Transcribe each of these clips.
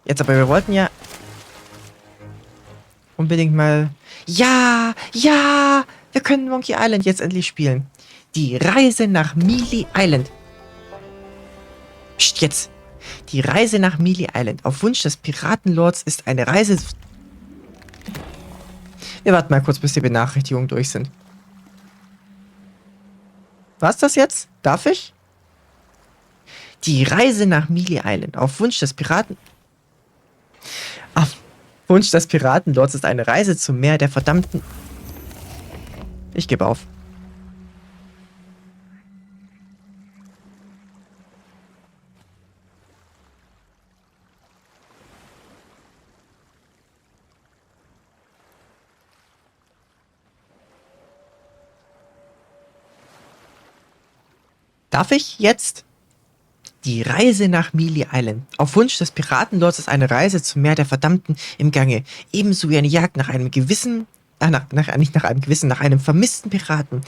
Jetzt aber, wir wollten ja unbedingt mal... Ja, ja, wir können Monkey Island jetzt endlich spielen. Die Reise nach Mêlée Island. Psst, jetzt. Die Reise nach Mêlée Island. Auf Wunsch des Piratenlords ist eine Reise... Wir warten mal kurz, bis die Benachrichtigungen durch sind. Was das jetzt? Darf ich? Die Reise nach Mêlée Island. Auf Wunsch des Piratenlords ist eine Reise zum Meer der verdammten... Ich gebe auf. Darf ich jetzt? Die Reise nach Mêlée Island. Auf Wunsch des Piratenlords ist eine Reise zum Meer der Verdammten im Gange. Ebenso wie eine Jagd nach einem gewissen, nach einem vermissten Piraten,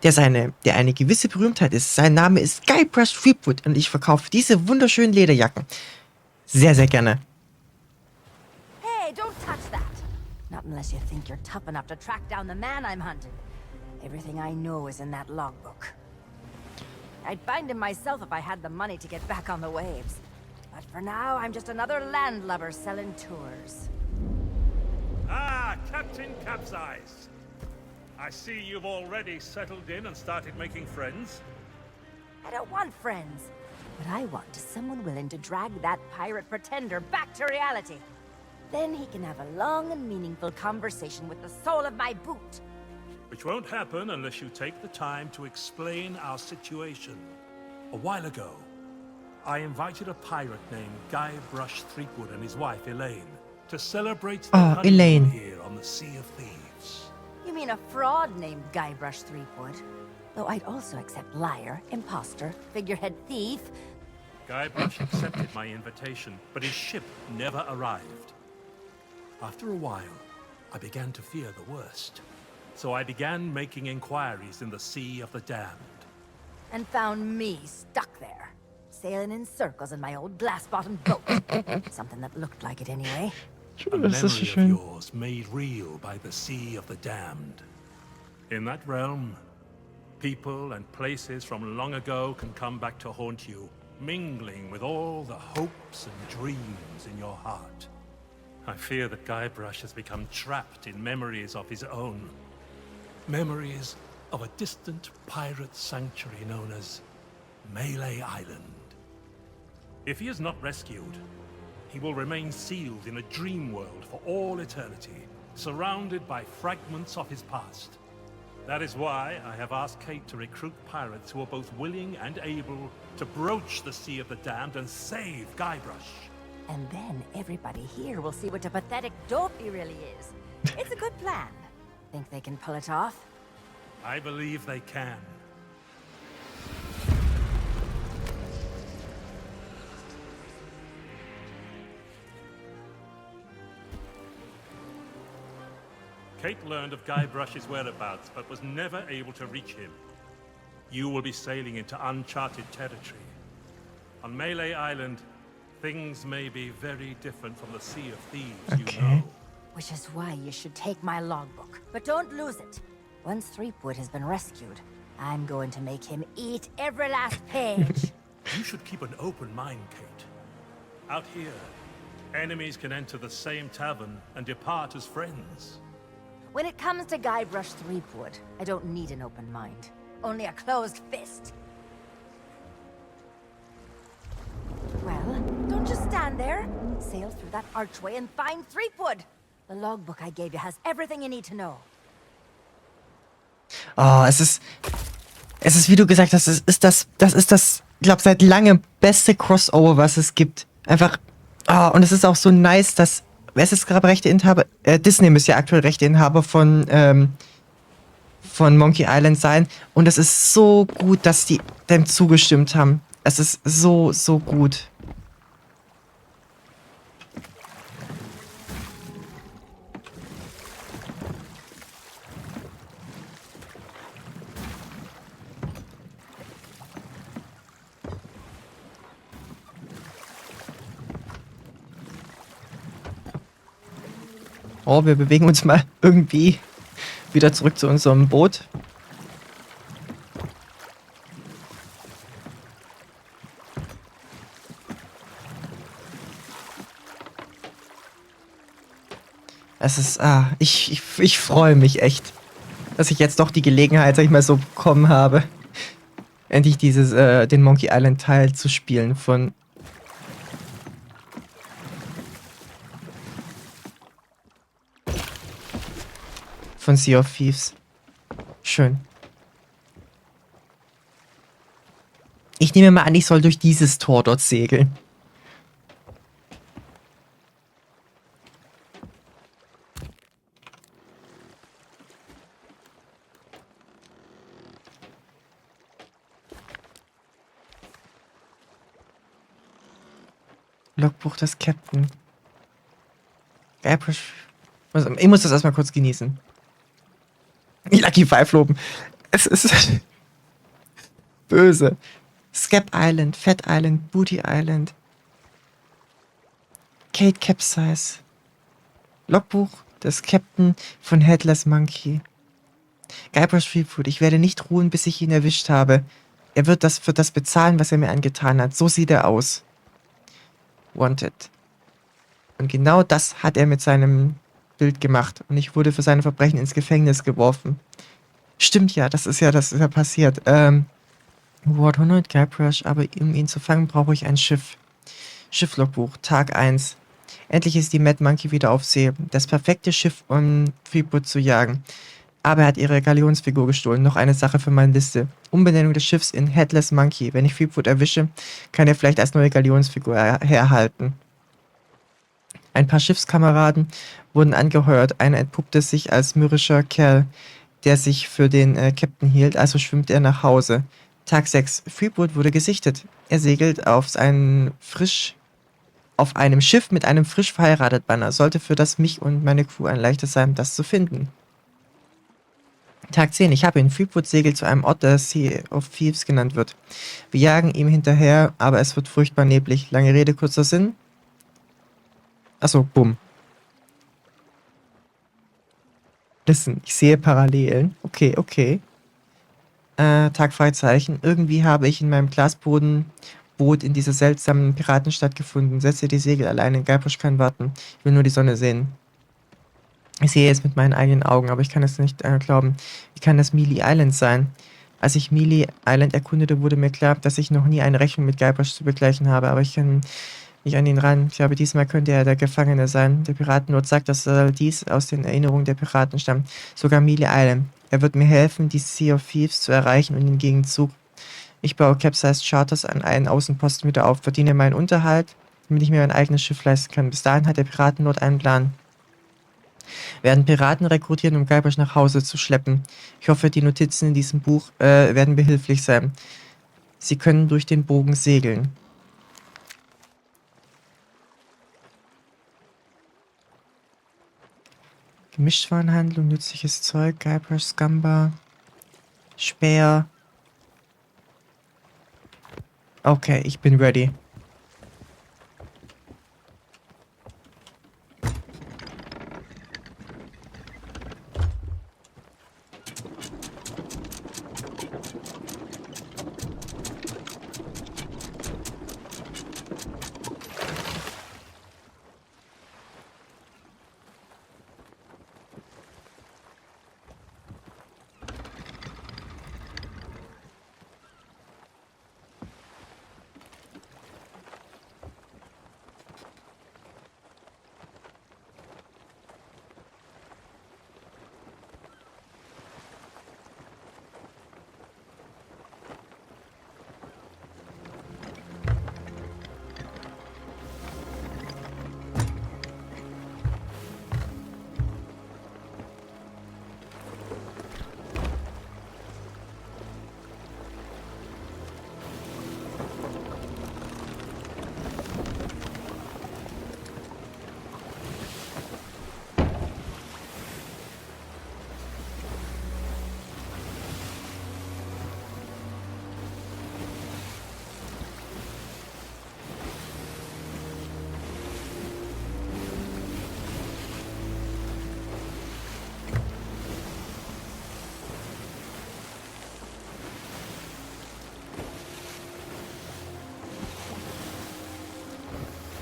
der eine gewisse Berühmtheit ist. Sein Name ist Guybrush Threepwood und ich verkaufe diese wunderschönen Lederjacken. Sehr, sehr gerne. Hey, don't touch that. Not unless you think you're tough enough to track down the man I'm hunting. Everything I know is in that logbook. I'd find him myself if I had the money to get back on the waves. But for now, I'm just another landlubber selling tours. Ah, Captain Capsize. I see you've already settled in and started making friends. I don't want friends. What I want is someone willing to drag that pirate pretender back to reality. Then he can have a long and meaningful conversation with the sole of my boot. Which won't happen unless you take the time to explain our situation. A while ago, I invited a pirate named Guybrush Threepwood and his wife Elaine to celebrate the honeymoon Elaine. here on the Sea of Thieves. You mean a fraud named Guybrush Threepwood? Though I'd also accept liar, imposter, figurehead thief. Guybrush accepted my invitation, but his ship never arrived. After a while, I began to fear the worst. So I began making inquiries in the Sea of the Damned. And found me stuck there, sailing in circles in my old glass-bottomed boat. Something that looked like it anyway. A memory of yours made real by the Sea of the Damned. In that realm, people and places from long ago can come back to haunt you, mingling with all the hopes and dreams in your heart. I fear that Guybrush has become trapped in memories of his own. Memories of a distant pirate sanctuary known as Mêlée Island. If he is not rescued, he will remain sealed in a dream world for all eternity, surrounded by fragments of his past. That is why I have asked Kate to recruit pirates who are both willing and able to broach the Sea of the Damned and save Guybrush. And then everybody here will see what a pathetic dope he really is. It's a good plan. Think they can pull it off? I believe they can. Kate learned of Guybrush's whereabouts, but was never able to reach him. You will be sailing into uncharted territory. On Mêlée Island, things may be very different from the Sea of Thieves, you know. Which is why you should take my logbook. But don't lose it. Once Threepwood has been rescued, I'm going to make him eat every last page. You should keep an open mind, Kate. Out here, enemies can enter the same tavern and depart as friends. When it comes to Guybrush Threepwood, I don't need an open mind. Only a closed fist. Well, don't just stand there. Sail through that archway and find Threepwood. The logbook I gave you has everything you need to know. Oh, es ist, wie du gesagt hast, das ist das, ich glaube, seit langem beste Crossover, was es gibt. Einfach, und es ist auch so nice, dass, wer ist jetzt gerade Rechteinhaber? Disney müsste ja aktuell Rechteinhaber von Monkey Island sein. Und es ist so gut, dass die dem zugestimmt haben. Es ist so, so gut. Oh, wir bewegen uns mal irgendwie wieder zurück zu unserem Boot. Es ist, ich freue mich echt, dass ich jetzt doch die Gelegenheit, sag ich mal, so bekommen habe, endlich den Monkey Island Teil zu spielen von Sea of Thieves. Schön. Ich nehme mal an, ich soll durch dieses Tor dort segeln. Logbuch des Captain. Ich muss das erstmal kurz genießen. Lucky Five loben. Es ist böse. Scap Island, Fat Island, Booty Island. Kate Capsize. Logbuch des Captain von Headless Monkey. Guybrush Threepwood, ich werde nicht ruhen, bis ich ihn erwischt habe. Er wird für das bezahlen, was er mir angetan hat. So sieht er aus. Wanted. Und genau das hat er mit seinem Bild gemacht. Und ich wurde für seine Verbrechen ins Gefängnis geworfen. Stimmt ja, das ist ja passiert. Ward 100, Guybrush, aber um ihn zu fangen, brauche ich ein Schiff. Schifflogbuch, Tag 1. Endlich ist die Mad Monkey wieder auf See. Das perfekte Schiff, um Threepwood zu jagen. Aber er hat ihre Galionsfigur gestohlen. Noch eine Sache für meine Liste. Umbenennung des Schiffs in Headless Monkey. Wenn ich Threepwood erwische, kann er vielleicht als neue Galionsfigur herhalten. Ein paar Schiffskameraden wurden angeheuert. Einer entpuppte sich als mürrischer Kerl, der sich für den Captain hielt, also schwimmt er nach Hause. Tag 6. Threepwood wurde gesichtet. Er segelt auf einem Schiff mit einem frisch verheiratet Banner. Sollte für das mich und meine Crew ein leichtes sein, das zu finden. Tag 10. Ich habe ihn. Threepwood segelt zu einem Ort, der Sea of Thieves genannt wird. Wir jagen ihm hinterher, aber es wird furchtbar neblig. Lange Rede, kurzer Sinn. Achso, bumm. Listen, ich sehe Parallelen. Okay. Tag Freizeichen. Irgendwie habe ich in meinem Glasbodenboot in dieser seltsamen Piratenstadt gefunden. Setze die Segel alleine. Guybrush kann warten. Ich will nur die Sonne sehen. Ich sehe es mit meinen eigenen Augen, aber ich kann es nicht glauben. Wie kann das Mêlée Island sein? Als ich Mêlée Island erkundete, wurde mir klar, dass ich noch nie eine Rechnung mit Guybrush zu begleichen habe, aber ich kann nicht an ihn ran. Ich glaube, diesmal könnte er der Gefangene sein. Der Piratennot sagt, dass dies aus den Erinnerungen der Piraten stammt. Sogar Mêlée Island. Er wird mir helfen, die Sea of Thieves zu erreichen und im Gegenzug. Ich baue Capsized Charters an einen Außenposten wieder auf, verdiene meinen Unterhalt, damit ich mir mein eigenes Schiff leisten kann. Bis dahin hat der Piratennot einen Plan. Werden Piraten rekrutieren, um Guybrush nach Hause zu schleppen. Ich hoffe, die Notizen in diesem Buch werden behilflich sein. Sie können durch den Bogen segeln. Gemischtwarenhandlung, nützliches Zeug, Guybrush, Scamba, Speer. Okay, ich bin ready.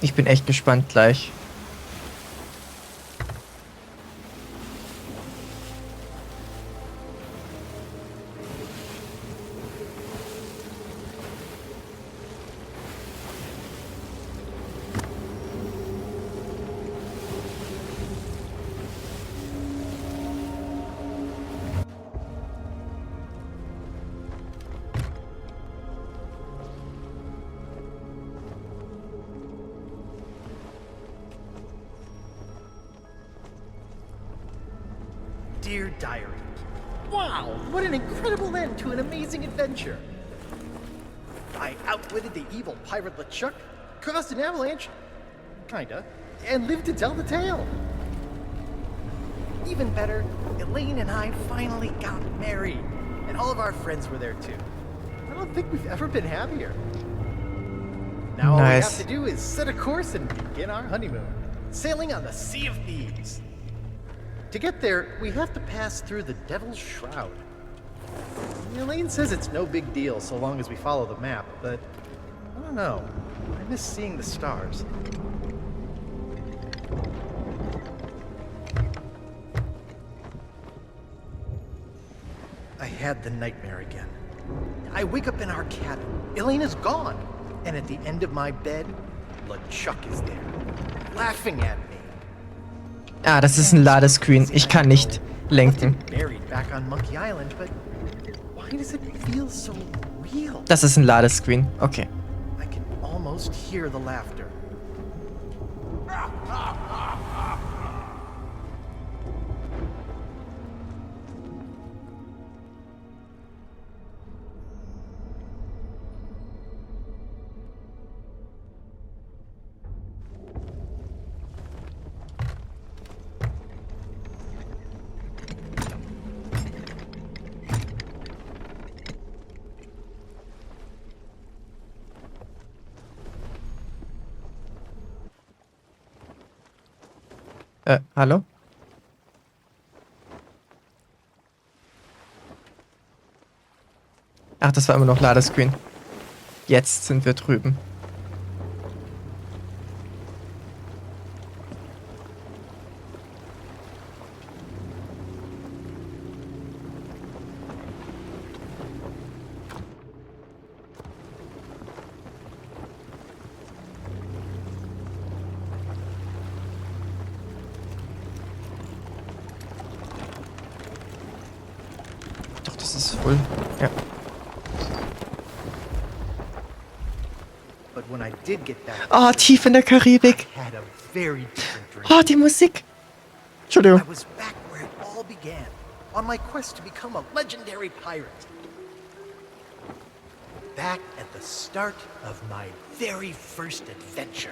Ich bin echt gespannt gleich. Dear Diary, wow, what an incredible end to an amazing adventure. I outwitted the evil pirate LeChuck, caused an avalanche, kinda, and lived to tell the tale. Even better, Elaine and I finally got married, and all of our friends were there too. I don't think we've ever been happier. Now all we have to do is set a course and begin our honeymoon, sailing on the Sea of Thieves. To get there, we have to pass through the Devil's Shroud. Elaine says it's no big deal so long as we follow the map, but I don't know. I miss seeing the stars. I had the nightmare again. I wake up in our cabin. Elaine is gone. And at the end of my bed, LeChuck is there, laughing at me. Ah, das ist ein Ladescreen. Ich kann nicht lenken. Buried back on Monkey Island, but why does it feel so real? Das ist ein Ladescreen. Okay. I can almost hear the laughter. Hallo? Ach, das war immer noch Ladescreen. Jetzt sind wir drüben. Doch, das ist voll. Ja. But when I did get back, Oh, tief in der Karibik. I had a very different dream. Oh, die Musik. Entschuldigung. I was back where it all began, on my quest to become a legendary pirate. Back at the start of my very first adventure.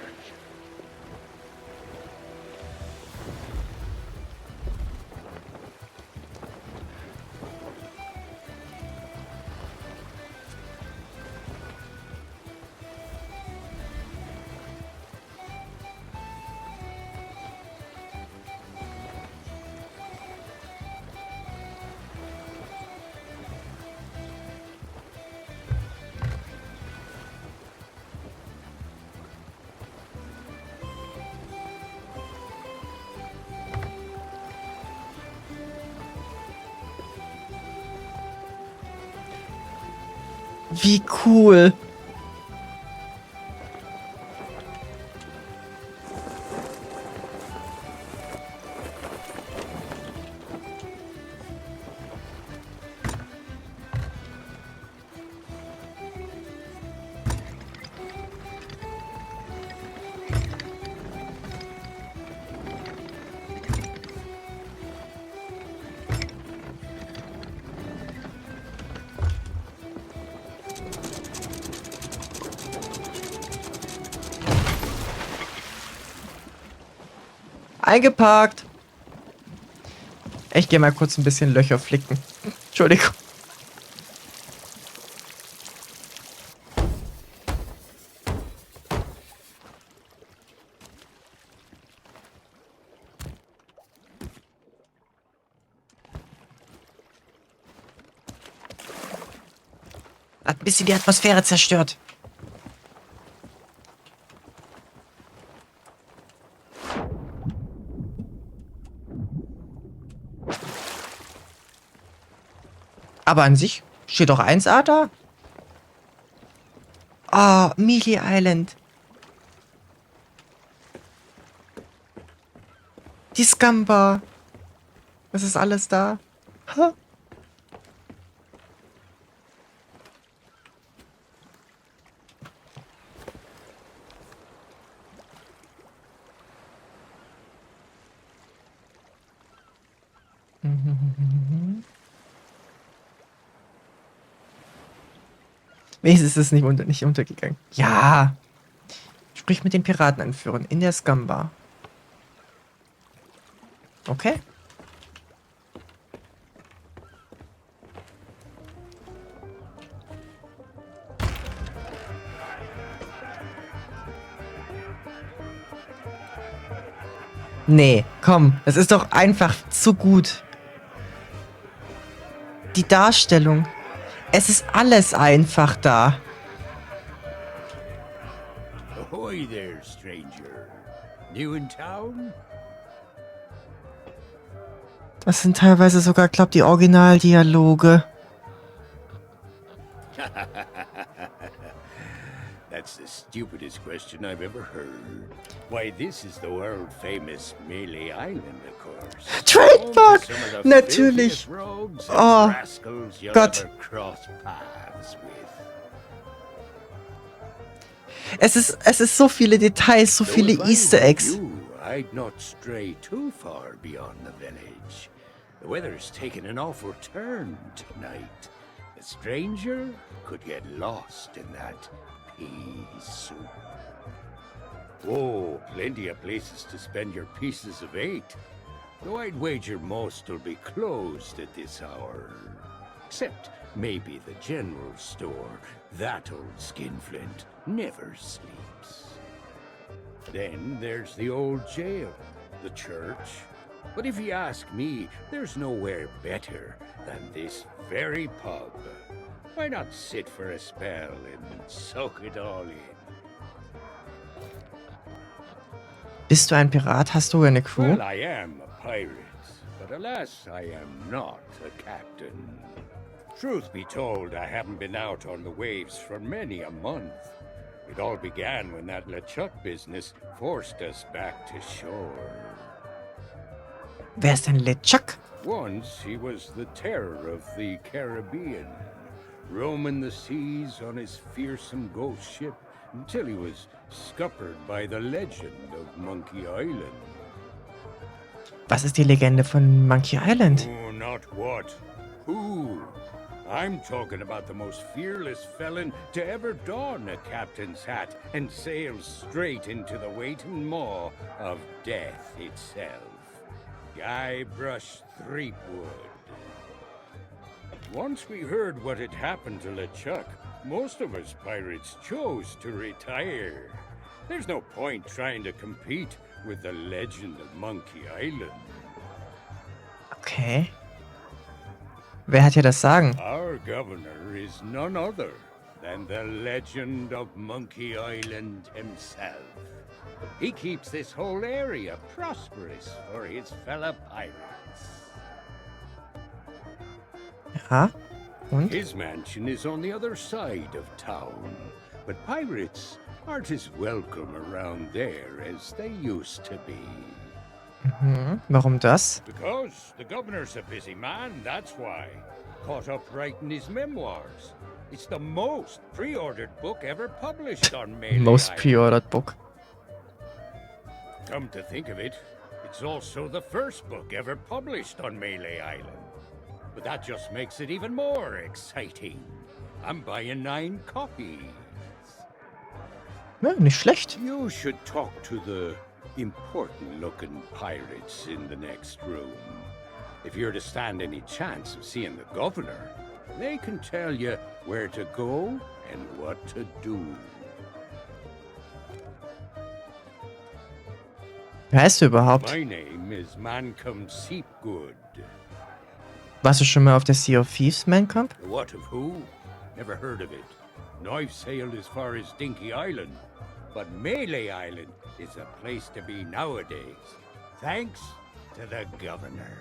Wie cool. Eingeparkt. Ich gehe mal kurz ein bisschen Löcher flicken. Entschuldigung. Hat ein bisschen die Atmosphäre zerstört. Aber an sich steht doch 1A da. Ah, Mêlée Island. Die Scumbar. Was ist alles da? Ha? Wenigstens ist es nicht untergegangen. Ja. Sprich mit den Piratenanführern in der Scumbar. Okay. Nee, komm, das ist doch einfach zu gut. Die Darstellung. Es ist alles einfach da. Ahoy there, stranger. New in town? Das sind teilweise sogar, glaub, die Originaldialoge. That's the stupidest question I've ever heard. Why, this is the world-famous Mêlée Island, of course. Trademark! Home to some of the Natürlich. filthiest rogues and Oh, rascals you'll Gott. ever cross paths with. Es ist so viele Details, so viele Though if I Easter were Eggs. you, I'd not stray too far beyond the village. The weather's taken an awful turn tonight. A stranger could get lost in that pea soup. Oh, plenty of places to spend your pieces of 8. Though I'd wager most will be closed at this hour. Except maybe the general store. That old skinflint never sleeps. Then there's the old jail, the church. But if you ask me, there's nowhere better than this very pub. Why not sit for a spell and soak it all in? Bist du ein Pirat? Hast du eine Crew? Well, I am a pirate, but alas, I am not a captain. Truth be told, I haven't been out on the waves for many a month. It all began when that LeChuck business forced us back to shore. Wer ist denn LeChuck? Once he was the terror of the Caribbean, roaming the seas on his fearsome ghost ship until he was scuppered by the legend of Monkey Island. Was ist die Legende von Monkey Island? Oh, not what. Who? I'm talking about the most fearless felon to ever don a captain's hat and sail straight into the waiting maw of death itself. Guybrush Threepwood. Once we heard what had happened to LeChuck, most of us pirates chose to retire. There's no point trying to compete with the legend of Monkey Island. Okay. Wer hat hier das Sagen? Our governor is none other than the legend of Monkey Island himself. He keeps this whole area prosperous for his fellow pirates. Ja. Und? His mansion is on the other side of town, but pirates aren't as welcome around there as they used to be. Warum das? Because the governor's a busy man, that's why. Caught up writing his memoirs. It's the most pre-ordered book ever published on Mêlée Most Island. pre-ordered book. Come to think of it, it's also the first book ever published on Mêlée Island. But that just makes it even more exciting. I'm buying 9 copies. Ja, nicht schlecht. You should talk to the important-looking pirates in the next room. If you're to stand any chance of seeing the governor, they can tell you where to go and what to do. Wer heißt du überhaupt? My name is Mancom Seepgood. Warst du schon mal auf der Sea of Thieves, Mancomb? What of who? Never heard of it. And I've sailed as far as Dinky Island, but Mêlée Island is a place to be nowadays, thanks to the governor.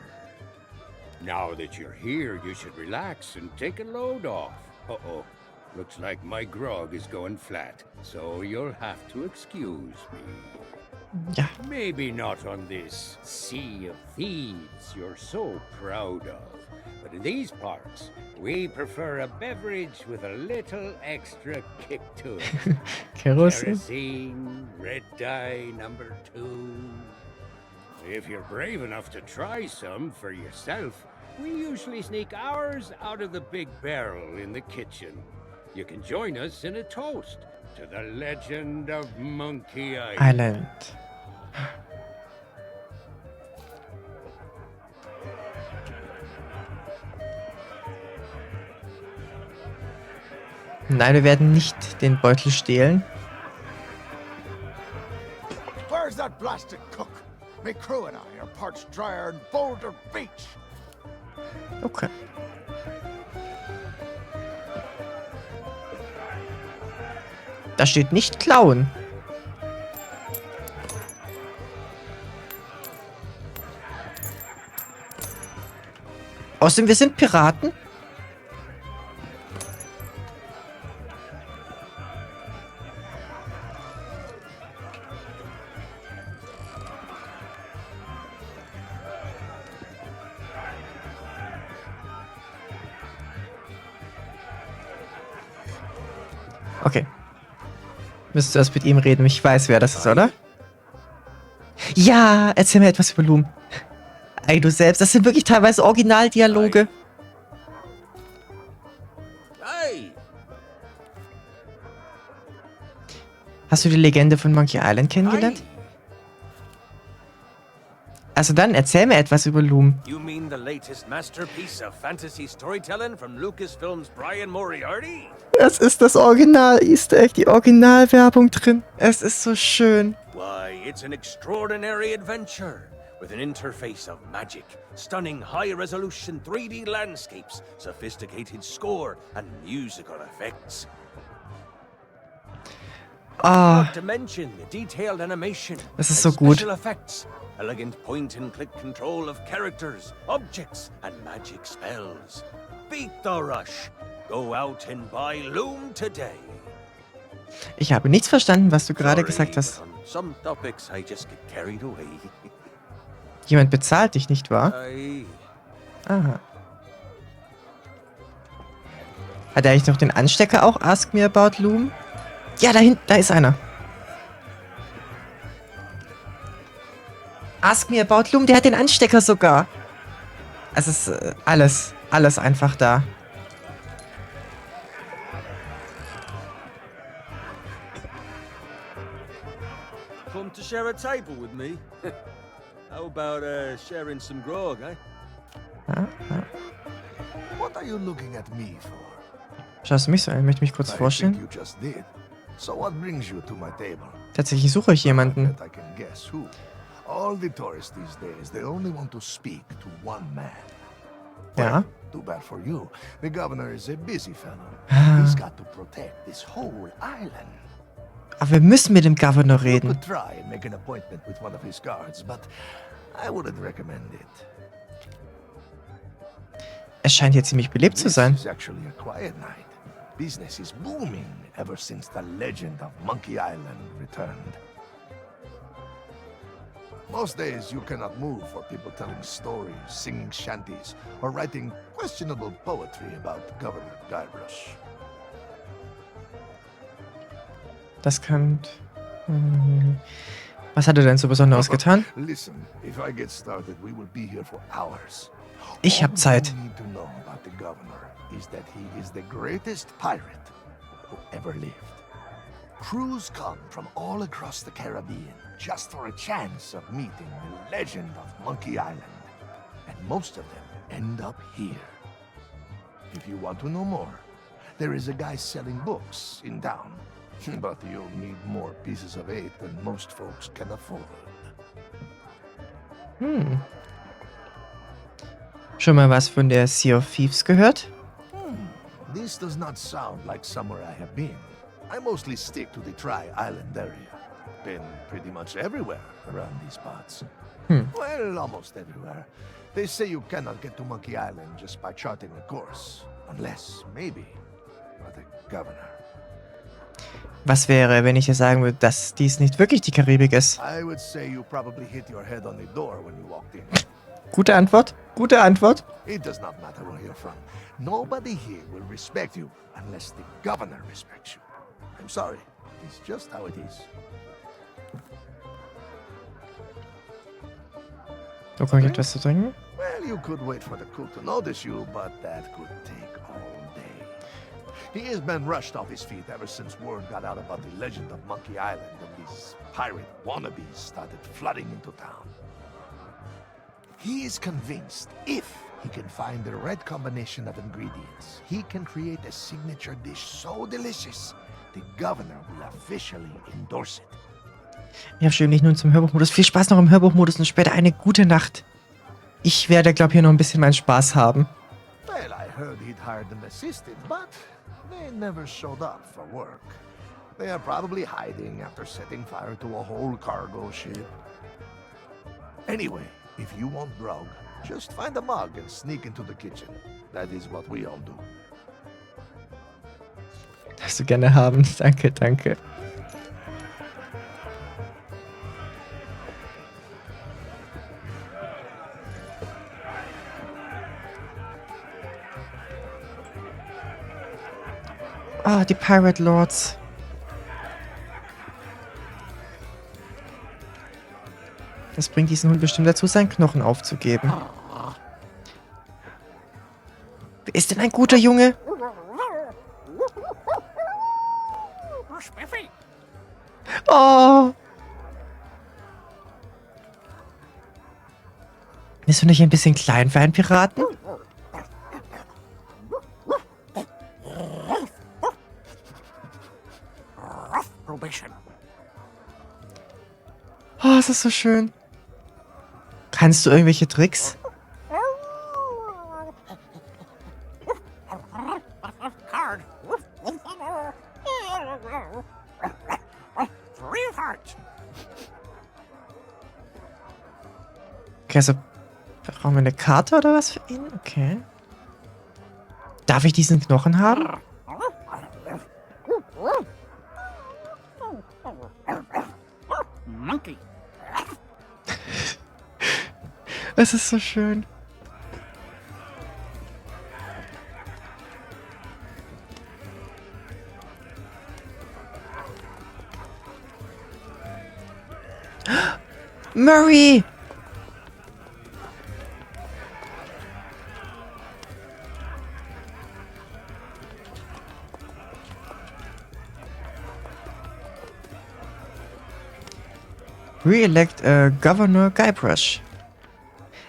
Now that you're here, you should relax and take a load off. Uh-oh. Looks like my grog is going flat, so you'll have to excuse me. Ja. Maybe not on this sea of thieves you're so proud of, but in these parts, we prefer a beverage with a little extra kick to it. Kerosene. Kerosene, red dye number 2. If you're brave enough to try some for yourself, we usually sneak ours out of the big barrel in the kitchen. You can join us in a toast to the legend of Monkey Island. Nein, wir werden nicht den Beutel stehlen. Where's that blasted cook? Me crew and I are parched drier in Boulder Beach. Okay. Da steht nicht klauen. Außerdem, wir sind Piraten. Okay. Müsstest du erst mit ihm reden. Ich weiß, wer das ist, oder? Ja, erzähl mir etwas über Loom. Ey, du selbst. Das sind wirklich teilweise Originaldialoge. Hey! Hast du die Legende von Monkey Island kennengelernt? Also dann, erzähl mir etwas über Loom. You mean the latest masterpiece of fantasy storytelling from Lucasfilm's Brian Moriarty? Das ist das Original-Easter Egg, die Originalwerbung drin. Es ist so schön. Why, it's an extraordinary adventure with an interface of magic, stunning high-resolution 3D landscapes, sophisticated score, and musical effects. Ah, Not to mention the detailed animation das ist and so gut. special effects, elegant point-and-click control of characters, objects, and magic spells. Beat the rush. Go out and buy Loom today. Ich habe nichts verstanden, was du gerade Sorry, gesagt hast. but on some topics I just get carried away. Jemand bezahlt dich, nicht wahr? I... Aha. Hat er eigentlich noch den Anstecker auch? Ask me about Loom? Ja, da hinten, da ist einer. Ask me about Loom, der hat den Anstecker sogar. Es ist alles einfach da. Come to share a table with me? How about sharing some grog, eh? What are you looking at me for? Schaust du mich so an? Ich möchte mich kurz I think vorstellen. you just did. So what brings you to my table? Tatsächlich suche ich jemanden. Bet I can guess who. All the tourists these days, they only want to speak to one man. Ja. Too bad for you. The governor is a busy fellow. Ah. He's got to protect this whole island. Aber wir müssen mit dem Governor You reden. could try and make an appointment with one of his guards, but I wouldn't recommend it. Es scheint hier ziemlich belebt zu This sein. is actually a quiet night. Business is booming ever since the legend of Monkey Island returned. Most days you cannot move for people telling stories, singing shanties, or writing questionable poetry about Governor Guybrush. Das kann... Was hat er denn so Besonderes getan? Listen, if I get started, we will be here for hours. Ich hab All Zeit. you need to know about the governor is that he is the greatest pirate who ever lived. Crews come from all across the Caribbean just for a chance of meeting the legend of Monkey Island. And most of them end up here. If you want to know more, there is a guy selling books in town. But you'll need more pieces of 8 than most folks can afford. Schon mal was von der Sea of Thieves gehört? This does not sound like somewhere I have been. I mostly stick to the Tri-Island area. been pretty much everywhere around these parts. Hm. Well, almost everywhere. They say you cannot get to Monkey Island just by charting a course. Unless, maybe, you're the governor. Was wäre, wenn ich dir sagen würde, dass dies nicht wirklich die Karibik ist? I would say you probably hit your head on the door when you walked in. Gute Antwort. Gute Antwort. It does not matter where you're from. Nobody here will respect you unless the governor respects you. I'm sorry. It's just how it is. Bekomme ich etwas zu trinken? Well, you could wait for the cook to notice you, but that could take all day. He has been rushed off his feet ever since word got out about the legend of Monkey Island and these pirate wannabes started flooding into town. He is convinced if he can find the right combination of ingredients, he can create a signature dish so delicious, the governor will officially endorse it. Ja, schön, nicht nun zum Hörbuchmodus. Viel Spaß noch im Hörbuchmodus und später eine gute Nacht. Ich werde, glaube ich, hier noch ein bisschen meinen Spaß haben. Well, I heard he'd hired an assistant, but they never showed up for work. They are probably hiding after setting fire to a whole cargo ship. Anyway, if you want grog, just find a mug and sneak into the kitchen. That is what we all do. Darfst du gerne haben. Danke, danke. Ah, die Pirate Lords. Das bringt diesen Hund bestimmt dazu, seinen Knochen aufzugeben. Wer ist denn ein guter Junge? Oh! Bist du nicht ein bisschen klein für einen Piraten? Oh, es ist so schön. Kannst du irgendwelche Tricks? Okay, also brauchen wir eine Karte oder was für ihn? Okay. Darf ich diesen Knochen haben? Monkey. Es ist so schön. Murray! Re-elect Governor Guybrush.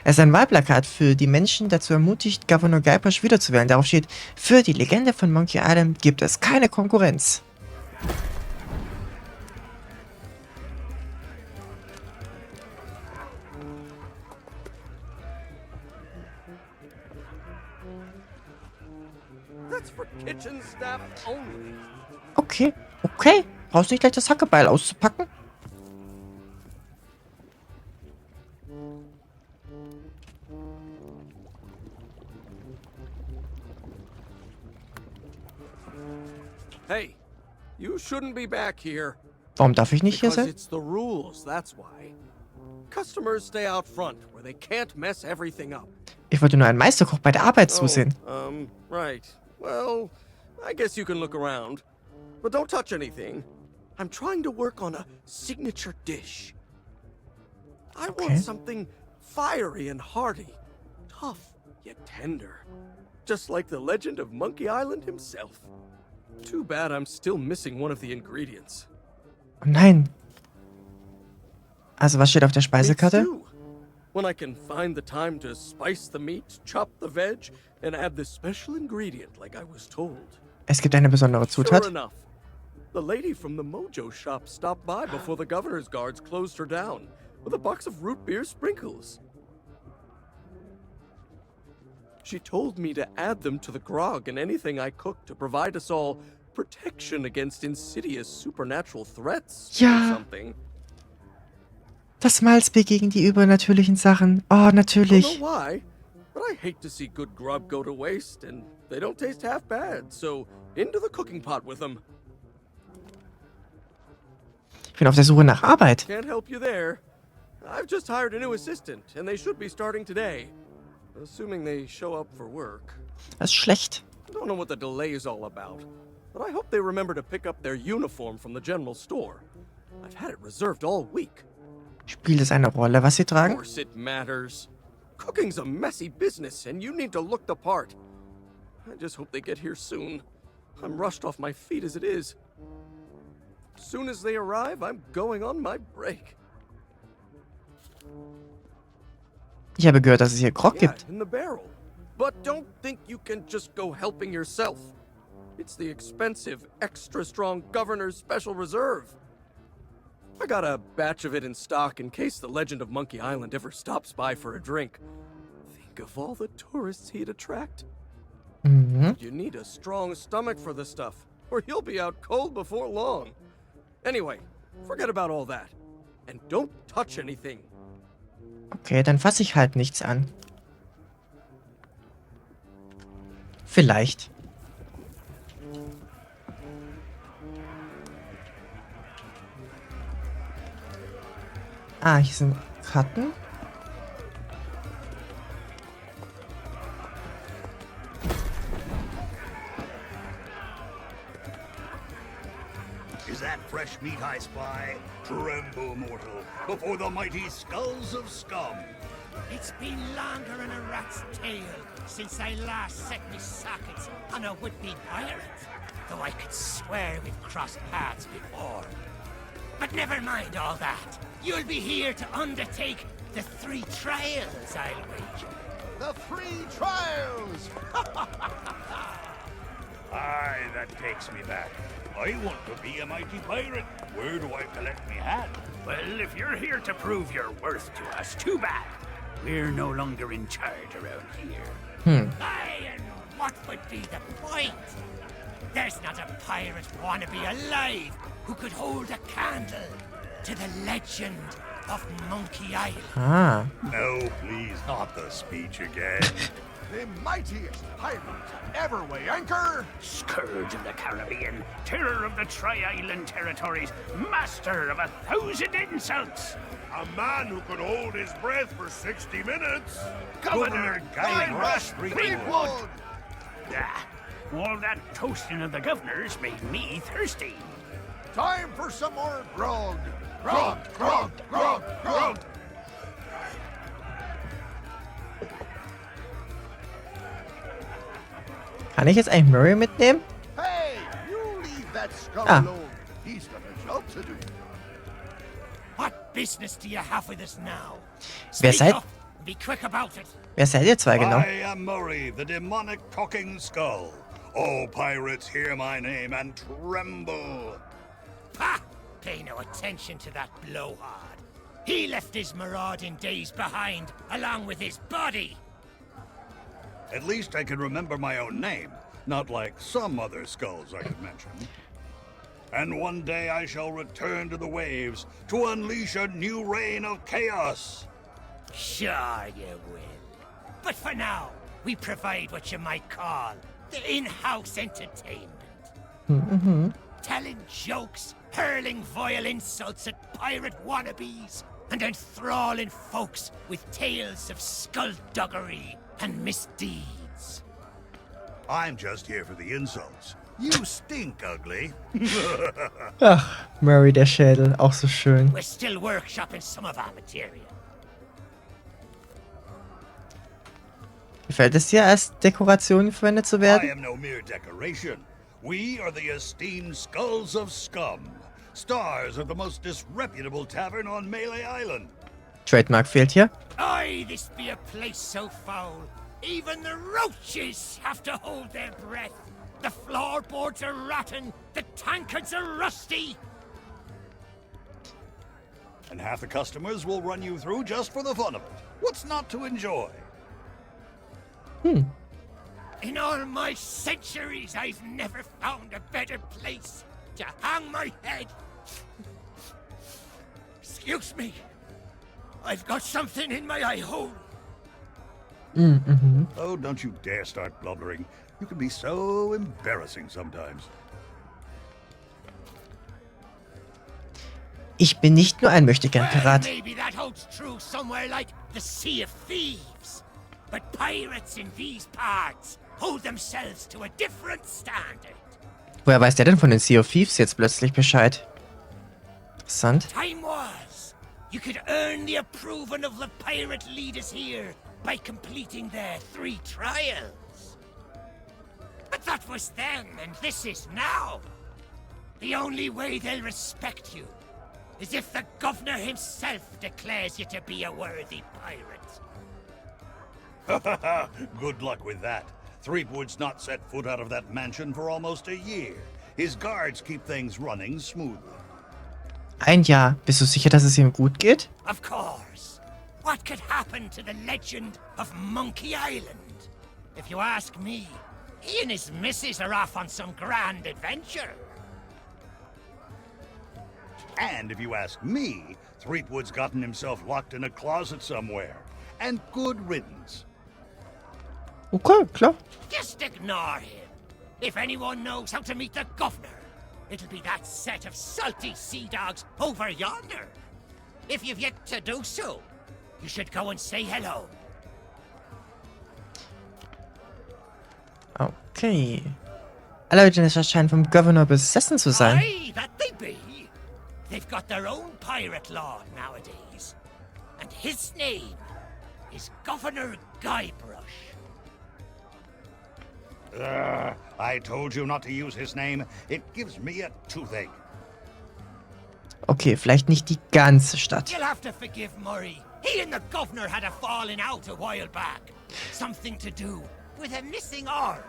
Es ist ein Wahlplakat für die Menschen dazu ermutigt, Governor Guybrush wiederzuwählen. Darauf steht, für die Legende von Monkey Island gibt es keine Konkurrenz. Okay, okay. Brauchst du nicht gleich das Hackebeil auszupacken? Hey, you shouldn't be back here. Warum darf ich nicht hier Because sein? it's the rules, that's why. Customers stay out front, where they can't mess everything up. Ich wollte nur einen Meisterkoch bei der Arbeit zusehen. Right. Well, I guess you can look around. But don't touch anything. I'm trying to work on a signature dish. I Okay. want something fiery and hearty. Tough, yet tender. Just like the legend of Monkey Island himself. Too bad I'm still missing one of the ingredients. Oh nein. Also was steht auf der Meat Speisekarte? stew. When I can find the time to spice the meat, chop the veg, and add this special ingredient like I was told. Es gibt eine besondere Sure Zutat. enough, the lady from the Mojo shop stopped by before the governor's guards closed her down with a box of root beer sprinkles. She told me to add them to the grog and anything I cooked to provide us all protection against insidious supernatural threats Ja. or something. Das Malzbier gegen die übernatürlichen Sachen. Oh, I don't natürlich. know why, but I hate to see good grub go to waste, and they don't taste half bad, so into the cooking pot with them. Ich bin auf der Suche nach Arbeit. Can't help you there. I've just hired a new assistant, and they should be starting today. Assuming they show up for work. Das ist schlecht. I don't know what the delay is all about, but I hope they remember to pick up their uniform from the general store. I've had it reserved all week. Spielt es eine Rolle, was sie Of tragen? course it matters. Cooking's a messy business, and you need to look the part. I just hope they get here soon. I'm rushed off my feet as it is. As soon as they arrive, I'm going on my break. Ich habe gehört, dass es hier Grog Yeah, gibt. in the barrel. But don't think you can just go helping yourself. It's the expensive, extra strong Governor's Special Reserve. I got a batch of it in stock in case the legend of Monkey Island ever stops by for a drink. Think of all the tourists he'd attract. Mhm. You need a strong stomach for this stuff, or you'll be out cold before long. Anyway, forget about all that. And don't touch anything. Okay, dann fasse ich halt nichts an. Vielleicht. Ah, hier sind Karten. Is that fresh meat I spy? Tremble, mortal, before the mighty skulls of scum. It's been longer than a rat's tail since I last set me sockets on a would-be pirate, though I could swear we've crossed paths before. But never mind all that. You'll be here to undertake the 3 trials, I'll wager. The 3 trials! Aye, that takes me back. I want to be a mighty pirate. Where do I collect me hat? Well, if you're here to prove your worth to us, too bad. We're no longer in charge around here. Aye, and what would be the point? There's not a pirate wannabe alive who could hold a candle to the legend of Monkey Island. Ah. No, please, not the speech again. The mightiest pirate ever weigh anchor. Scourge of the Caribbean, terror of the Tri-Island territories, master of 1,000 insults. A man who could hold his breath for 60 minutes. Governor Guy Guy Rush Greenwood. Ah, all that toasting of the governors made me thirsty. Time for some more grog. Grog, grog, grog, grog. Kann ich jetzt eigentlich Murray mitnehmen? Hey, you leave that scum Ah. alone. He's got a job to do. What business do you have with us now? Wer Speak seid- up and be quick about it. Wer seid ihr zwei genau? I am Murray, the demonic talking skull. All pirates hear my name and tremble. Ha! Pay no attention to that blowhard. He left his marauding days behind, along with his body. At least I can remember my own name, not like some other skulls I could mention. And one day I shall return to the waves to unleash a new reign of chaos. Sure you will. But for now, we provide what you might call the in-house entertainment. Telling jokes, hurling vile insults at pirate wannabes, and enthralling folks with tales of skullduggery and misdeeds. I'm just here for the insults. You stink, ugly. Ach, Murray der Schädel, auch so schön. We're still workshopping some of our material. Gefällt es dir, als Dekoration verwendet zu I werden? am no mere decoration. We are the esteemed Skulls of Scum, stars of the most disreputable tavern on Mêlée Island. Trademark fehlt hier. Aye, this be a place so foul. Even the roaches have to hold their breath. The floorboards are rotten. The tankards are rusty. And half the customers will run you through just for the fun of it. What's not to enjoy? In all my centuries, I've never found a better place to hang my head. Excuse me. I've got something in my eye hole. Oh, don't you dare start blubbering. You can be so embarrassing sometimes. Ich bin nicht nur ein Möchtegern-Pirat. Maybe that holds true somewhere like the Sea of Thieves. But pirates in these parts hold themselves to a different standard. Woher weiß der denn von den Sea of Thieves jetzt plötzlich Bescheid? Interessant. Time was, you could earn the approval of the pirate leaders here by completing their 3 trials. But that was then, and this is now. The only way they'll respect you is if the governor himself declares you to be a worthy pirate. Good luck with that. Threepwood's not set foot out of that mansion for almost a year. His guards keep things running smoothly. Ein Jahr. Bist du sicher, dass es ihm gut geht? Of course. What could happen to the legend of Monkey Island? If you ask me, he and his missus are off on some grand adventure. And if you ask me, Threepwood's gotten himself locked in a closet somewhere. And good riddance. Okay, klar. Just ignore him. If anyone knows how to meet the governor, it'll be that set of salty sea dogs over yonder. If you've yet to do so, you should go and say hello. Okay. Alle Leute scheinen vom Governor besessen zu sein. Aye, that they be. They've got their own pirate lord nowadays. And his name is Governor Guybrush. I told you not to use his name. It gives me a toothache. Okay, vielleicht nicht die ganze Stadt. You'll have to forgive Murray. He and the governor had a falling out a while back. Something to do with a missing arm.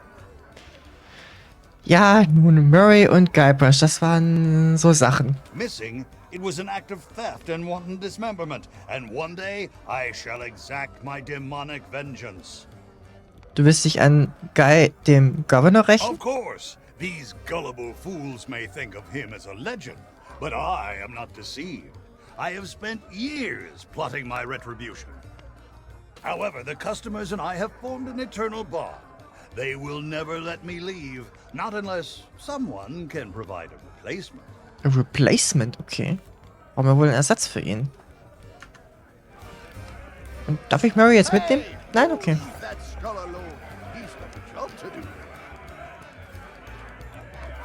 Ja, nun Murray und Guybrush, das waren so Sachen. Missing? It was an act of theft and wanton dismemberment. And one day, I shall exact my demonic vengeance. Du willst dich an dem Governor rächen? Of course. These gullible fools may think of him as a legend. But I am not deceived. I have spent years plotting my retribution. However, the customers and I have formed an eternal bond. They will never let me leave, not unless someone can provide a replacement. A replacement? Okay. Brauchen wir wohl einen Ersatz für ihn. Und darf ich Murray jetzt mitnehmen? Nein? Okay.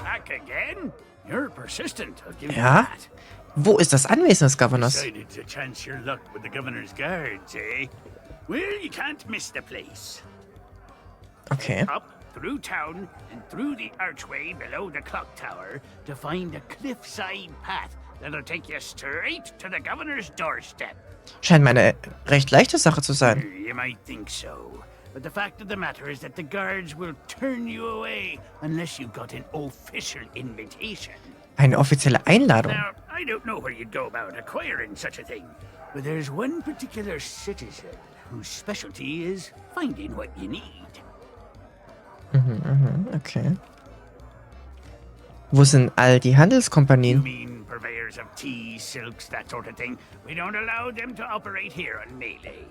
Back again? You're persistent, I'll give you Ja? that. Wo ist das Anwesen des Governors? Decided to chance your luck with the governor's guards, eh? Well, you can't miss the place. Okay. Up, through town, and through the archway below the clock tower to find a cliffside path that'll take you straight to the governor's doorstep. Scheint mir eine recht leichte Sache zu sein. You might think so, but the fact of the matter is that the guards will turn you away unless you've got an official invitation. Eine offizielle Einladung. Now, I don't know where you'd go about acquiring such a thing, but there's one particular citizen whose specialty is finding what you need. Okay. Wo sind all die You Handelskompanien? mean purveyors of tea, silks, that sort of thing? We don't allow them to operate here on Mêlée.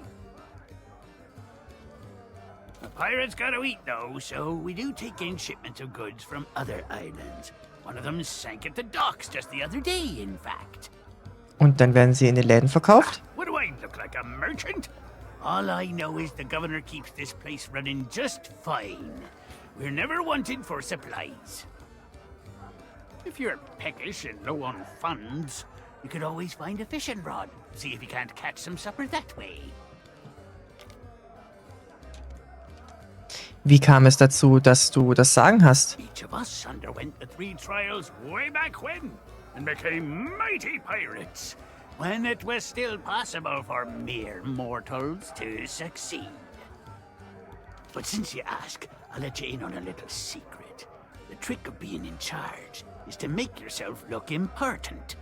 The pirates gotta eat, though, so we do take in shipments of goods from other islands. One of them sank at the docks just the other day, in fact. Und dann werden sie in den Läden verkauft? What do I look like, a merchant? All I know is the governor keeps this place running just fine. We're never wanted for supplies. If you're peckish and low on funds, you could always find a fishing rod. See if you can't catch some supper that way. Wie kam es dazu, dass du das Sagen hast? Each of us underwent the 3 trials way back when and became mighty pirates, when it was still possible for mere mortals to succeed. But since you ask, I'll let you in on a little secret. The trick of being in charge is to make yourself look important.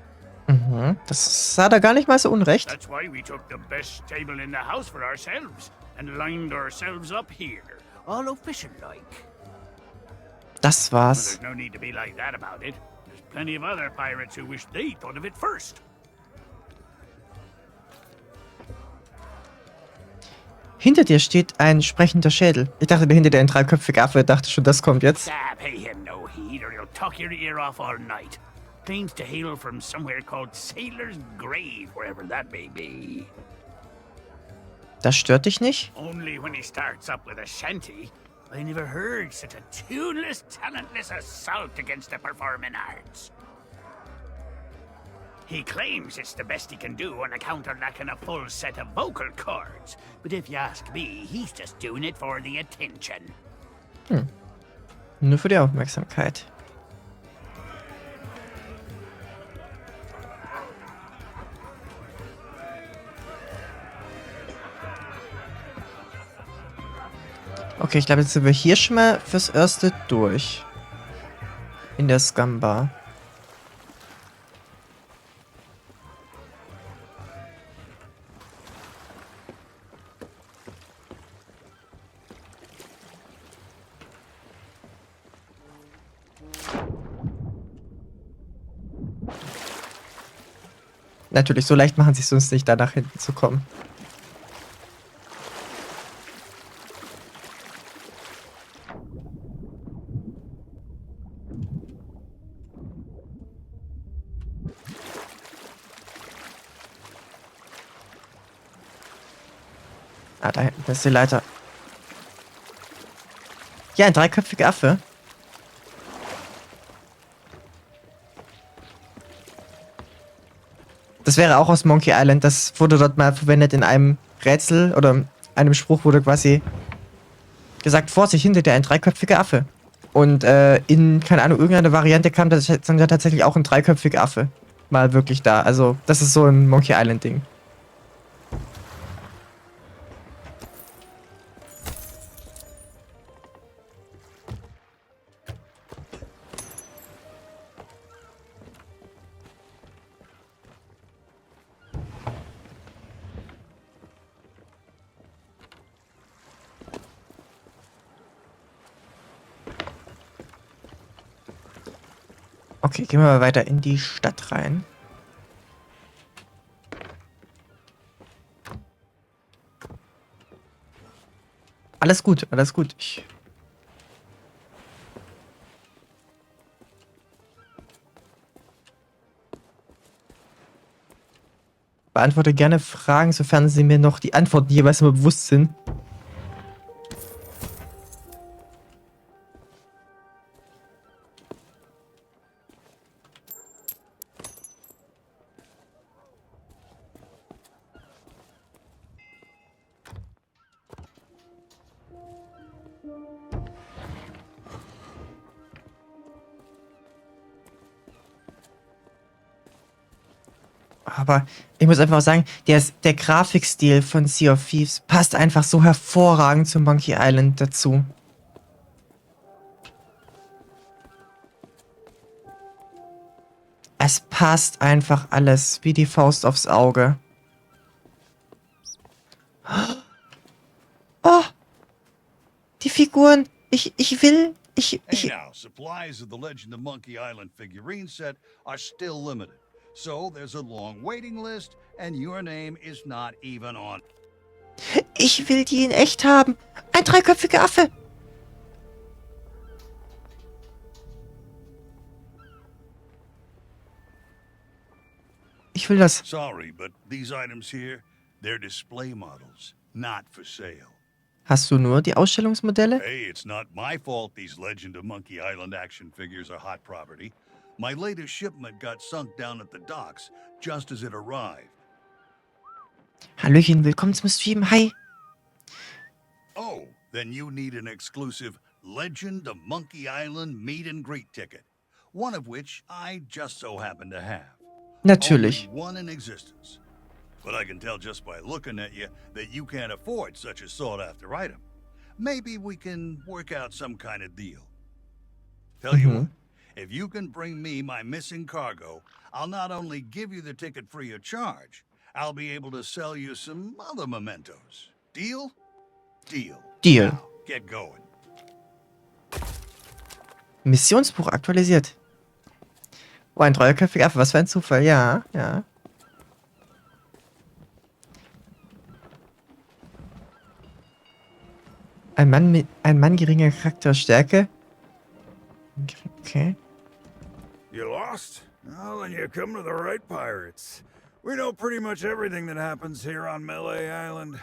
Das hat er gar nicht mal so unrecht. That's why we took the best table in the house for ourselves and lined ourselves up here, all official-like. Das Well, war's. there's no need to be like that about it. There's plenty of other pirates who wish they thought of it first. Hinter dir steht ein sprechender Schädel. Ich dachte, hinter dir ein dreiköpfiger Affe. Ich dachte schon, das kommt jetzt. Ah, pay him no heed or he'll talk your ear off all night. Claims to hail from somewhere called Sailor's Grave, wherever that may be. Das stört dich nicht? Only when he starts up with a shanty. I never heard such a tuneless, talentless assault against the performing arts. He claims it's the best he can do on account of lacking a full set of vocal cords. But if you ask me, he's just doing it for the attention. Nur für die Aufmerksamkeit. Okay, ich glaube, jetzt sind wir hier schon mal fürs Erste durch. In der Scum-Bar. Natürlich, so leicht machen sie es uns nicht, da nach hinten zu kommen. Ah, da hinten ist die Leiter. Ja, ein dreiköpfiger Affe. Das wäre auch aus Monkey Island. Das wurde dort mal verwendet in einem Rätsel oder einem Spruch wurde quasi gesagt, Vorsicht, hinter dir ein dreiköpfiger Affe. Und in, keine Ahnung, irgendeiner Variante kam dann tatsächlich auch ein dreiköpfiger Affe mal wirklich da. Also das ist so ein Monkey Island Ding. Okay, gehen wir mal weiter in die Stadt rein. Alles gut, alles gut. Ich beantworte gerne Fragen, sofern sie mir noch die Antworten jeweils immer bewusst sind. Aber ich muss einfach sagen, der Grafikstil von Sea of Thieves passt einfach so hervorragend zu Monkey Island dazu. Es passt einfach alles wie die Faust aufs Auge. Oh! Die Figuren! Ich will... Hey now, supplies of the Legend of Monkey Island figurine set are still limited. So there's a long waiting list, and your name is not even on. Ich will die in echt haben. Ein dreiköpfiger Affe. Ich will das. Sorry, but these items here, they're display models, not for sale. Hast du nur die Ausstellungsmodelle? Hey, it's not my fault these Legend of Monkey Island action figures are hot property. My latest shipment got sunk down at the docks just as it arrived. Hallöchen, willkommen zum Stream. Hi. Oh, then you need an exclusive Legend of Monkey Island meet and greet ticket, one of which I just so happen to have. Natürlich. Only one in existence. But I can tell just by looking at you that you can't afford such a sought-after item. Maybe we can work out some kind of deal. Tell you what, if you can bring me my missing cargo, I'll not only give you the ticket free of charge, I'll be able to sell you some other mementos. Deal? Deal. Deal. Now, get going. Missionsbuch aktualisiert. Oh, ein treuerköpfiger Affe. Was für ein Zufall. Ja, ja. Ein Mann geringer Charakterstärke. Okay. You lost? Well, then you come to the right pirates. We know pretty much everything that happens here on Mêlée Island.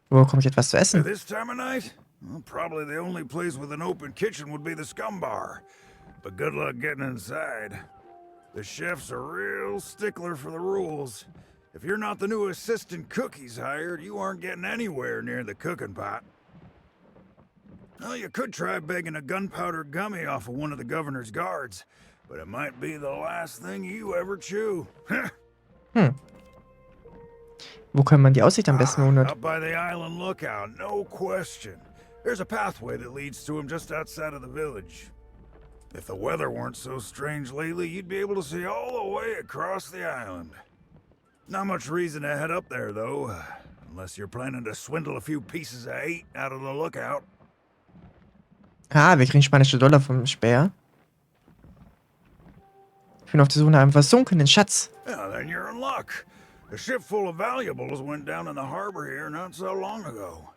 Wo bekomme ich etwas zu essen? This time of night? Well, probably the only place with an open kitchen would be the Scum Bar. But good luck getting inside. The chef's a real stickler for the rules. If you're not the new assistant cook he's hired, you aren't getting anywhere near the cooking pot. Well, you could try begging a gunpowder gummy off of one of the governor's guards, but it might be the last thing you ever chew. Wo kann man die Aussicht am besten bewundern? Up by the island lookout, no question. There's a pathway that leads to him just outside of the village. If the weather weren't so strange lately, you'd be able to see all the way across the island. Not much reason to head up there, though, unless you're planning to swindle a few pieces of 8 out of the lookout. Ah, wir kriegen spanische Dollar vom Speer. Ich bin auf der Suche nach einem versunkenen Schatz. Yeah, then you're in luck. A ship full of valuables went down in the harbor here not so long ago.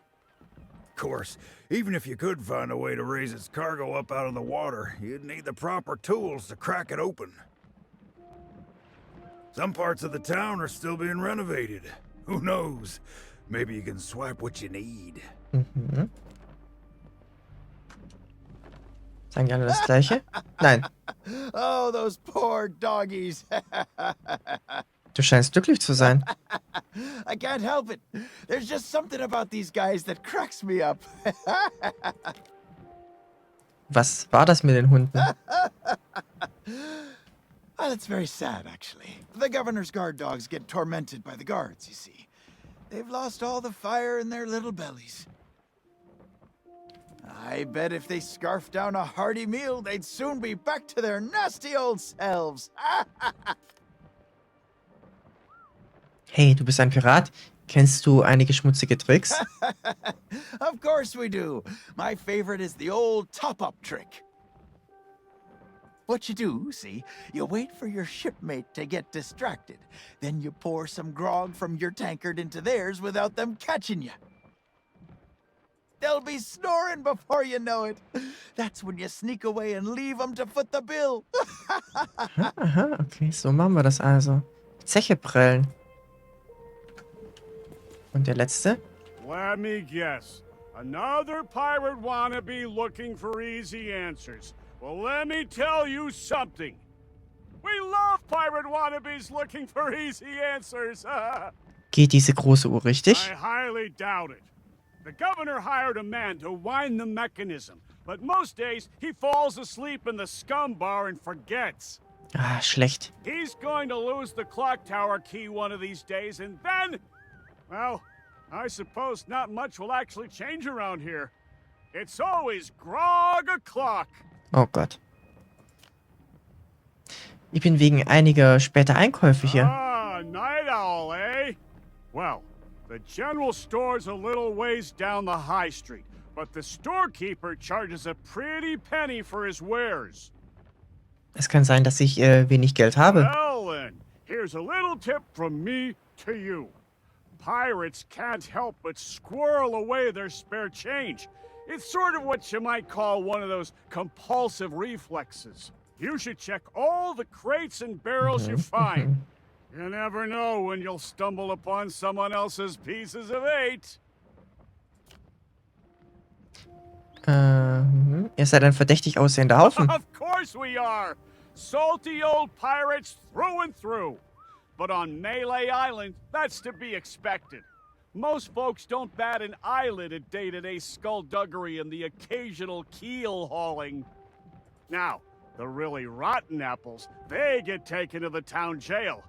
Of course, even if you could find a way to raise its cargo up out of the water, you'd need the proper tools to crack it open. Some parts of the town are still being renovated. Who knows? Maybe you can swap what you need. Mhm. Sagen die alle das Gleiche? Nein. Oh, those poor doggies. Du scheinst glücklich zu sein. I can't help it. There's just something about these guys that cracks me up. Was war das mit den Hunden? Well, it's very sad, actually. The governor's guard dogs get tormented by the guards, you see. They've lost all the fire in their little bellies. I bet if they scarfed down a hearty meal, they'd soon be back to their nasty old selves. Hey, du bist ein Pirat. Kennst du einige schmutzige Tricks? Of course we do. My favorite is the old top-up trick. What you do, see, you wait for your shipmate to get distracted. Then you pour some grog from your tankard into theirs without them catching you. They'll be snoring before you know it. That's when you sneak away and leave them to foot the bill. Aha, okay, so machen wir das also. Zeche prellen. Und der letzte? Let me guess. Another pirate wannabe looking for easy answers. Well, let me tell you something. We love pirate wannabes looking for easy answers. Geht diese große Uhr richtig? I highly doubt it. The governor hired a man to wind the mechanism, but most days he falls asleep in the scum bar and forgets. Ah, schlecht. He's going to lose the clock tower key one of these days, and then, well, I suppose not much will actually change around here. It's always grog o'clock. Oh Gott. Ich bin wegen einiger später Einkäufe hier. Ah, night owl, eh? Well, the general store's a little ways down the high street, but the storekeeper charges a pretty penny for his wares. Es kann sein, dass ich wenig Geld habe. Well then, here's a little tip from me to you. Pirates can't help but squirrel away their spare change. It's sort of what you might call one of those compulsive reflexes. You should check all the crates and barrels you find. You never know when you'll stumble upon someone else's pieces of 8. Ihr seid ein verdächtig aussehender Haufen. Of course we are! Salty old pirates through and through. But on Mêlée Island, that's to be expected. Most folks don't bat an eyelid at day-to-day skullduggery and the occasional keel hauling. Now, the really rotten apples, they get taken to the town jail.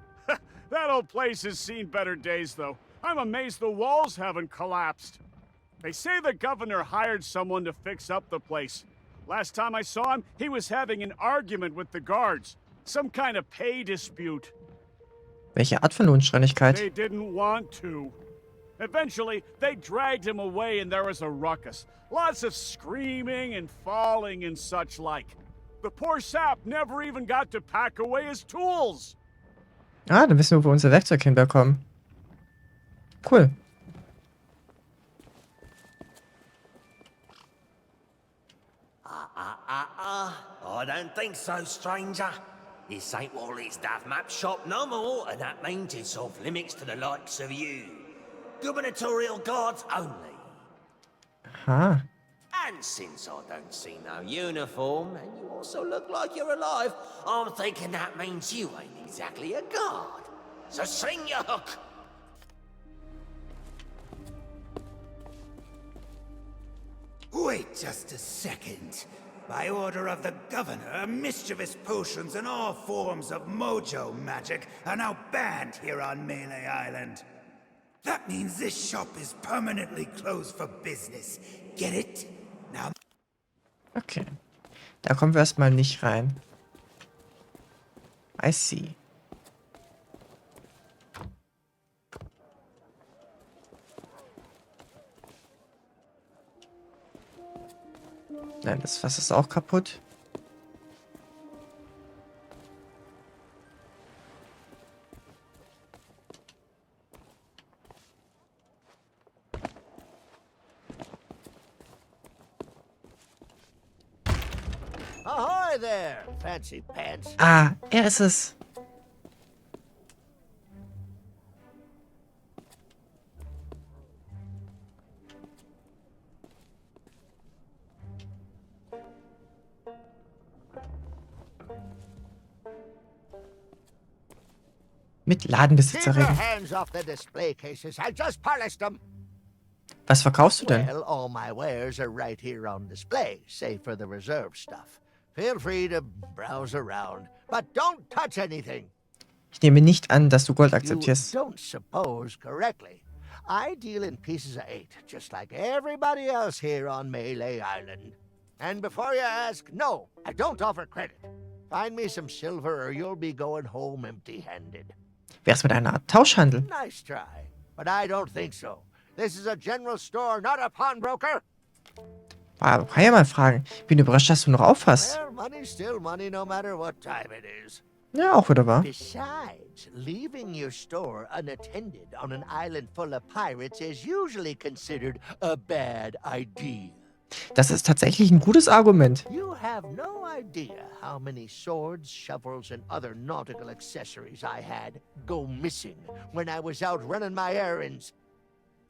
That old place has seen better days, though. I'm amazed the walls haven't collapsed. They say the governor hired someone to fix up the place. Last time I saw him, he was having an argument with the guards. Some kind of pay dispute. Welche Art von Unstreitigkeit? They didn't want to. Eventually, they dragged him away and there was a ruckus. Lots of screaming and falling and such like. The poor sap never even got to pack away his tools. Ah, dann wissen wir, wo wir unser Werkzeug hinbekommen. Cool. I don't think so, stranger. This ain't Wally's Duff Map shop no more, and that means it's off limits to the likes of you. Gubernatorial guards only. Aha. And since I don't see no uniform, and you also look like you're alive, I'm thinking that means you ain't exactly a guard. So sing your hook. Wait just a second. By order of the governor, mischievous potions and all forms of mojo magic are now banned here on Mêlée Island. That means this shop is permanently closed for business. Get it? Now. Okay. Da kommen wir erstmal nicht rein. I see. Nein, das Fass ist auch kaputt. Ahoy there, fancy pants. Ah, er ist es. Mit Ladenbesitzer Keep your reden. hands off the display cases. I just polished them. Was verkaufst du denn? Well, all my wares are right here on display, save for the reserve stuff. Feel free to browse around, but don't touch anything. Ich nehme nicht an, dass du Gold You akzeptierst. don't suppose correctly. I deal in pieces of 8, just like everybody else here on Mêlée Island. And before you ask, no, I don't offer credit. Find me some silver or you'll be going home empty-handed. Wär's mit einer Art Tauschhandel? Nice try, but I don't think so. This is a general store, not a pawnbroker. Wow, kann ja mal fragen. Bin überrascht, dass du noch aufhast. Well, money's still money no matter what time it is. Ja, auch wieder wahr. Besides, leaving your store unattended on an island full of pirates is usually considered a bad idea. Das ist tatsächlich ein gutes Argument. You have no idea how many swords, shovels, and other nautical accessories I had go missing when I was out running my errands.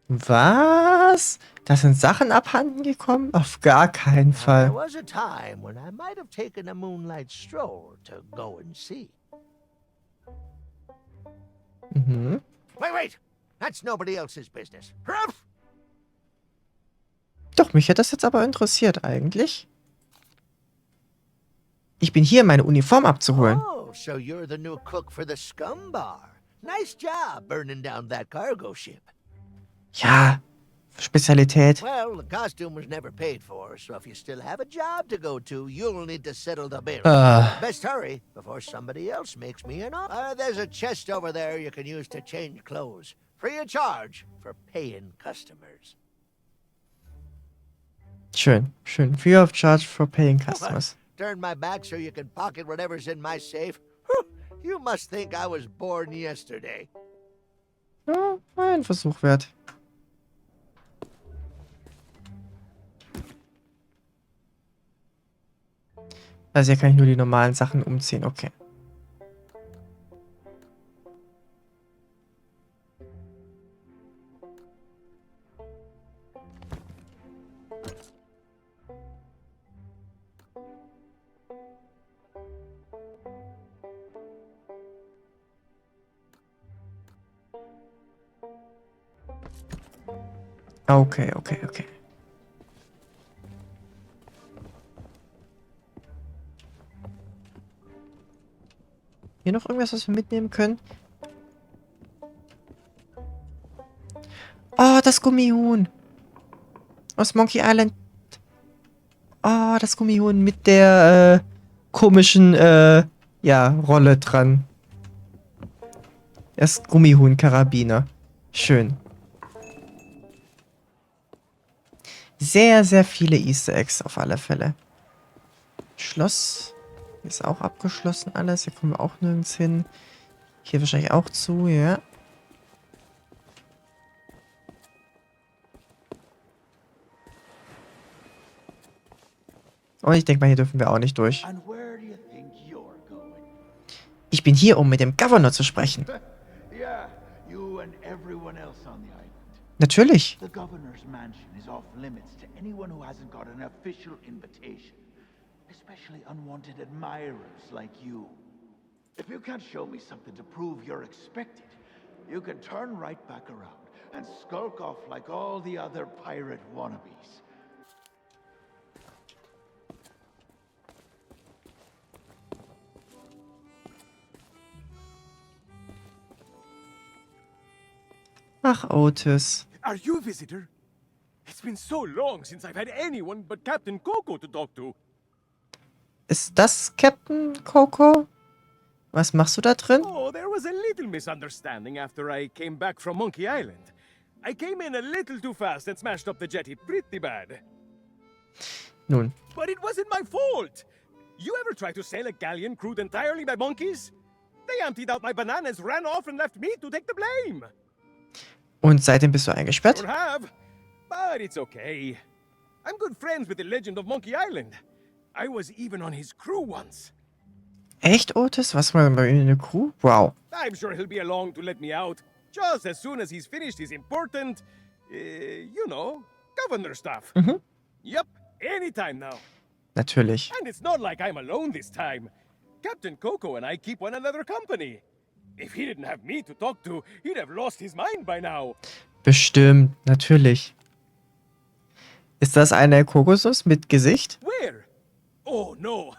Was? Da sind Sachen abhanden gekommen? Auf gar keinen There Fall. was a time when I might have taken a moonlight stroll to go and see. Mhm. Wait! That's nobody else's business. Ruff! Doch, mich hätte das jetzt aber interessiert eigentlich. Ich bin hier, meine Uniform abzuholen. Oh, so you're the new cook for the Scum Bar. Nice job burning down that cargo ship. Ja, Spezialität. Well, the costume was never paid for, so if you still have a job to go to, you'll need to settle the bill. Best hurry before somebody else makes me an offer. There's a chest over there you can use to change clothes. Free of charge for paying customers. Schön, schön. Free of charge for paying customers. Turn my back so you can pocket whatever's in my safe. Whew, you must think I was born yesterday. Ja, ein Versuch wert. Also hier kann ich nur die normalen Sachen umziehen, okay. Okay. Hier noch irgendwas, was wir mitnehmen können? Oh, das Gummihuhn. Aus Monkey Island. Oh, das Gummihuhn mit der komischen ja, Rolle dran. Das Gummihuhn-Karabiner. Schön. Sehr, sehr viele Easter Eggs auf alle Fälle. Schloss ist auch abgeschlossen alles. Hier kommen wir auch nirgends hin. Hier wahrscheinlich auch zu, ja. Und ich denke mal, hier dürfen wir auch nicht durch. Ich bin hier, um mit dem Governor zu sprechen. Natürlich. The governor's mansion is off limits to anyone who hasn't got an official invitation, especially unwanted admirers like you. If you can't show me something to prove you're expected, you can turn right back around and skulk off like all the other pirate wannabes. Ach, Otis. Are you a visitor? It's been so long since I've had anyone but Captain Coco to talk to. Ist das Captain Coco? Was machst du da drin? Oh, there was a little misunderstanding after I came back from Monkey Island. I came in a little too fast and smashed up the jetty pretty bad. Nun. But it wasn't my fault. You ever try to sail a galleon crewed entirely by monkeys? They emptied out my bananas, ran off and left me to take the blame. Und seitdem bist du eingesperrt? Sure have, but it's okay. I'm good friends with the legend of Monkey Island. I was even on his crew once. Echt, Otis? Was war bei Ihnen in der Crew? Wow. I'm sure he'll be along to let me out. Just as soon as he's finished his important, you know, governor stuff. Mhm. Yep, anytime now. Natürlich. And it's not like I'm alone this time. Captain Coco and I keep one another company. If he didn't have me to talk to, he'd have lost his mind by now. Bestimmt, natürlich. Ist das eine Kokosnuss mit Gesicht? Where? Oh no,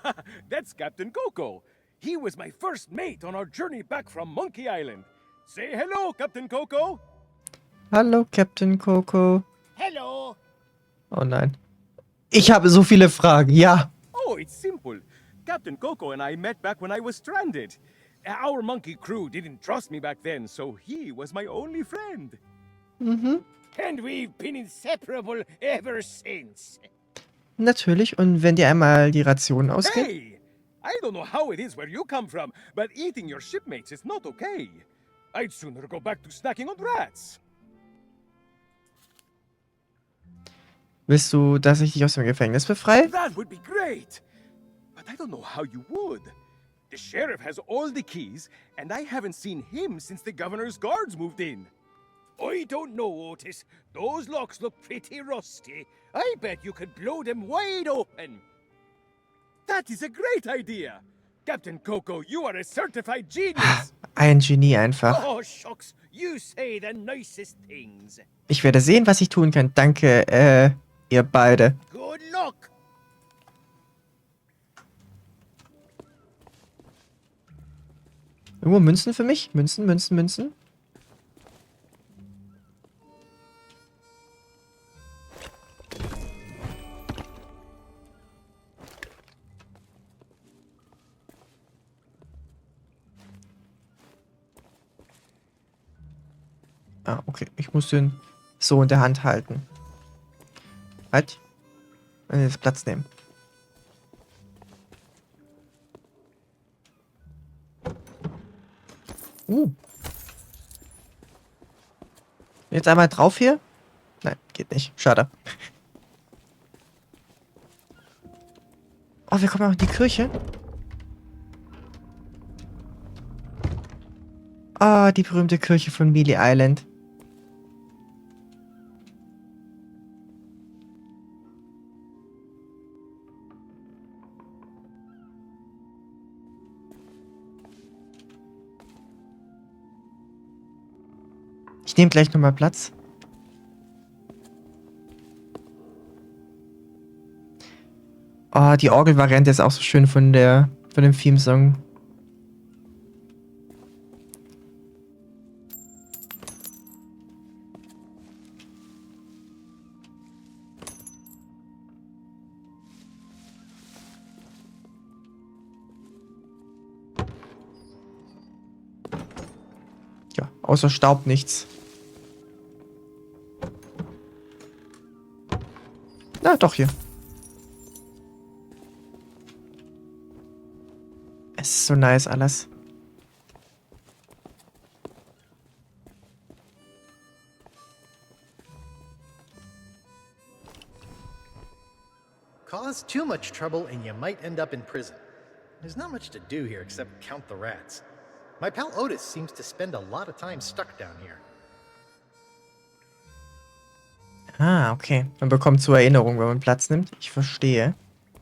that's Captain Coco. He was my first mate on our journey back from Monkey Island. Say hello, Captain Coco. Hallo, Captain Coco. Hello. Oh nein. Ich habe so viele Fragen, ja. Oh, it's simple. Captain Coco and I met back when I was stranded. Our monkey crew didn't trust me back then, so he was my only friend. Mhm. And we've been inseparable ever since. Natürlich, und wenn dir einmal die Rationen ausgehen? Hey! I don't know how it is where you come from, but eating your shipmates is not okay. I'd sooner go back to snacking on rats. Willst du, dass ich dich aus dem Gefängnis befreie? That would be great. But I don't know how you would. The sheriff has all the keys, and I haven't seen him since the governor's guards moved in. I don't know, Otis. Those locks look pretty rusty. I bet you could blow them wide open. That is a great idea. Captain Coco, you are a certified genius. Ein Genie einfach. Oh, shucks. You say the nicest things. Ich werde sehen, was ich tun kann. Danke, ihr beide. Good luck. Irgendwo Münzen für mich? Münzen, Münzen, Münzen. Ah, okay. Ich muss den so in der Hand halten. Halt. Und jetzt Platz nehmen. Jetzt einmal drauf hier? Nein, geht nicht. Schade. Oh, wir kommen auch in die Kirche. Ah, die berühmte Kirche von Mêlée Island. Ich nehme gleich nochmal Platz. Oh, die Orgelvariante ist auch so schön von dem Theme-Song. Ja, außer Staub nichts. Na, doch hier. Es ist so nice alles. Cause too much trouble and you might end up in prison. There's not much to do here except count the rats. My pal Otis seems to spend a lot of time stuck down here. Ah, okay. Man bekommt zur Erinnerung, wenn man Platz nimmt. Ich verstehe.